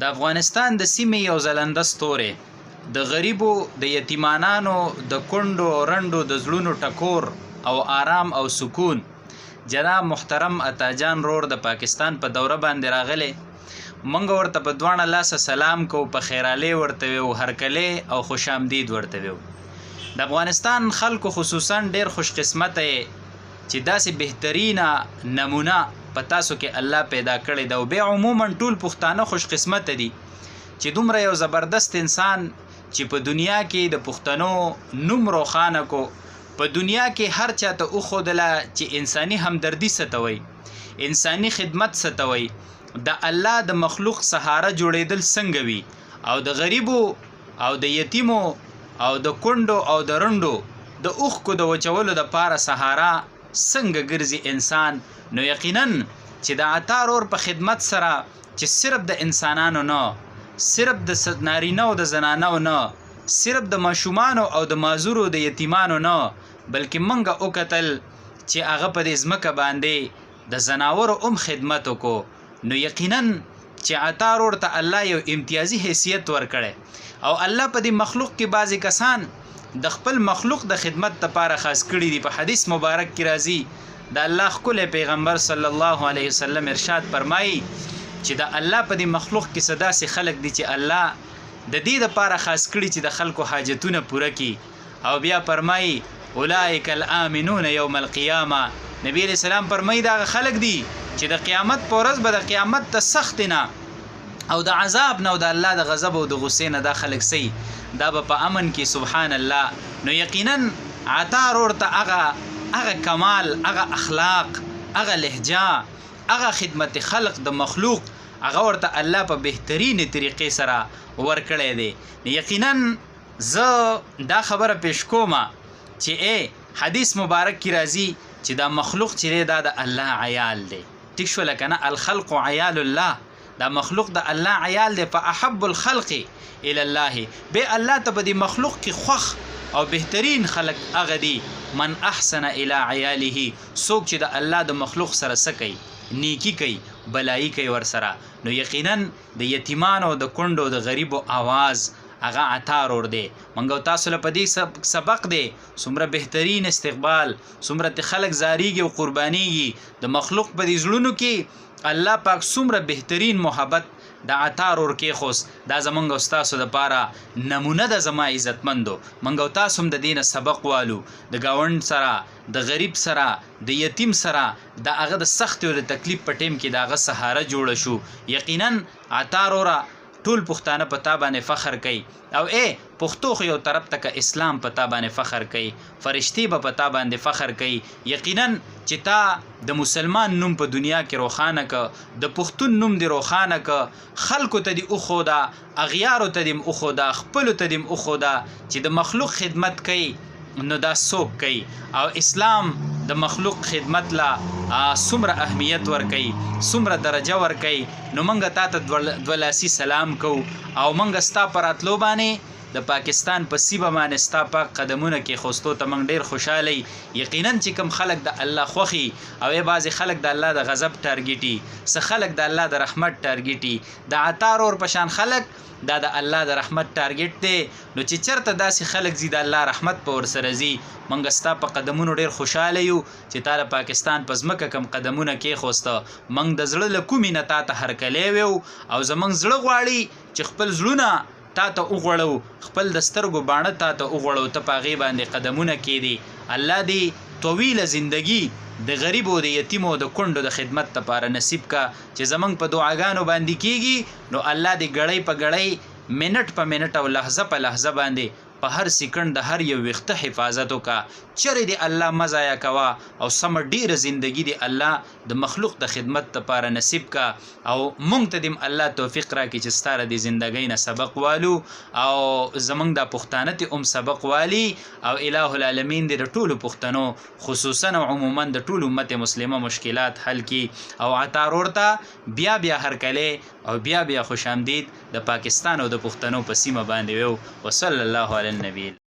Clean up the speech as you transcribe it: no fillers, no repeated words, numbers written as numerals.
د افغانستان د سیمې یو ځلنده ستوری، د غریبو، د یتیمانانو، د کونډو رنډو د زړونو ټکور او آرام او سکون جناب محترم عطاجان رور د پاکستان په دوره باندې راغلی. منګ ورته په دواړه لاسه سلام کو، په خیرالی ورته ویو، هرکلی او خوش آمدید ورته ویو. د افغانستان خلکو خصوصا ډیر خوش قسمته چې داسې بهترینه نمونه په تاسو کې الله پیدا کړی ده، او بیا عموما ټول پښتانه خوش قسمته دي چې دومره یو زبردست انسان چې په دنیا کې د پښتنو نوم روښانه کو، په دنیا کې هر چاته وښودله چې انساني همدردي څه ته وایي، انساني خدمت څه ته وایي، د الله د مخلوق سهاره جوړېدل څنګه وي، او د غریبو او د یتیمو او د کونډو او د رنډو د اوښکو د وچولو دپاره سهاره څنګه ګرځي انسان. نو یقینا چې د عطا رور په خدمت سره چې صرف د انسانانو نه، صرف د نارینه او د زنانو نه، صرف د ماشومانو او د معذورو د یتیمانو نه، بلکې منګه وکتل چې هغه په دې ځمکه باندې د زناورو خدمت وکړو، نو یقینا چې عطا رور ته الله یو امتیازي حیثیت ورکړی، او الله په دې مخلوق کې بعضې کسان د خپل مخلوق د خدمت لپاره خاص کړي دي. په حدیث مبارک کې راځي د الله ښکلی پیغمبر صلی الله علیه وسلم ارشاد فرمایي چې د الله په دې مخلوق کې څه داسې خلک دي چې الله د دې دپاره خاص کړي چې د خلکو حاجتونه پوره کړي. او بیا فرمایي اولئک الآمنون یوم القیامه، نبی علیہ السلام فرمایي دا خلک دي چې د قیامت په ورځ به د قیامت د سخت نه او د عذاب نه او د الله د غضب او د غصې نه دا خلک سي، دا به په امن کې. سبحان الله. نو یقینا عطا رور ته هغه کمال، هغه اخلاق، هغه لهجه، هغه خدمت خلق د مخلوق هغه ورته الله په بهترینې طریقې سره ورکړی دی. یقینا زه دا خبره پیش کومه چې حدیث مبارک کې راځي چې دا مخلوق چې دا د الله عیال دی. ټیک شوله که نه؟ الخلق عیال الله، دا مخلوق د الله عیال دی. فاحب الخلق الی الله، به الله ته په دې مخلوق کې خوښ او بهترین خلق هغه دی من احسن الی عیاله، څوک چې د الله د مخلوق سره څه کوي، نیکی کوي، بلایی کوي ورسره. نو یقینا د یتیمانو، د کونډو، د غریبو آواز هغه عطا رور دی. منګو تاسو له په دې سبق دی څومره بهترین استقبال، څومره ته خلک زاریږي او قربانیږي د مخلوق په دې زړونو کې الله پاک څومره بهترین محبت د عطا رور کې خوست. دا زمونږ او ستاسو دپاره نمونه ده زما عزتمندو. منګ او تاسو هم د دې نه سبق والو، د ګاونډ سره، د غریب سره، د یتیم سره د هغه د سختې او د تکلیف په ټیم کې د هغه سهاره جوړه شو. یقینا عطا روره ټول پښتانه په تا باندې فخر کوي، او پښتو خو یو طرف ته که اسلام په تا باندې فخر کوي، فرشتي به په تا باندې فخر کوي. یقینا چې تا د مسلمان نوم په دنیا کې روښانه که، د پښتون نوم دې روښانه که، خلکو ته دې وښوده، اغیارو ته دې وښوده، خپلو ته دې وښوده چې د مخلوق خدمت کوي، نو دا څوک کوي. او اسلام د مخلوق خدمت لا څومره اهمیت ورکوي، څومره درجه ورکوي. نو منګه تا ته دولاسي سلام کو، او منګه ستا په راتلو باندې د پاکستان په سیمه باندې ستا پاک قدمونه کې خوستو ته موږ ډېر خوشحالی. یقینا چې کوم خلک د الله خوښي، او بعضې خلک د الله د غضب ټارګیټي، څه خلک د الله د رحمت ټارګیټي. د عطا رور په شان خلک دا د الله د رحمت ټارګیټ دی. نو چې چېرته داسې خلک ځي د الله رحمت په ورسره ځي، موږ ستا په قدمونو ډېر خوشحاله یو چې تا د پاکستان په ځمکه کوم قدمونه کېښوسته. موږ د زړه له کومې نه تا ته هرکلی ویو، او زموږ زړه غواړي چې خپل زړونه تا ته وغوړو، خپل د سترګو باڼه تا ته وغوړو، ته په هغې باندې قدمونه کېدي. الله دې طویله زندگی د غریبو، د یتیمو، د کونډو د خدمت لپاره نصیب کا، چې زمونږ په دعاګانو باندې کېږي. نو الله دې ګړۍ په ګړۍ، منټ په منټ او لحظه په لحظه باندې په هر سیکنډ د هر یو ویښته حفاظت وکړه. چرې دې الله مه ضایع کوه، او سمه ډېره زندگی دې الله د مخلوق د خدمت لپاره نصیب کا. او مونږ ته دې الله توفیق راکړي چې ستا د زندګۍ نه سبق والو، او زمونږ دا پښتانه ته هم سبق والي. او الہ العالمین دې د ټولو پښتنو خصوصا او عموما د ټول امت مسلمه مشکلات حل کړي. او عطا رور ته بیا بیا هرکلی او بیا بیا خوش آمدید د پاکستان او د پښتنو په سیمه باندې ویو. وصلی الله علی النبی.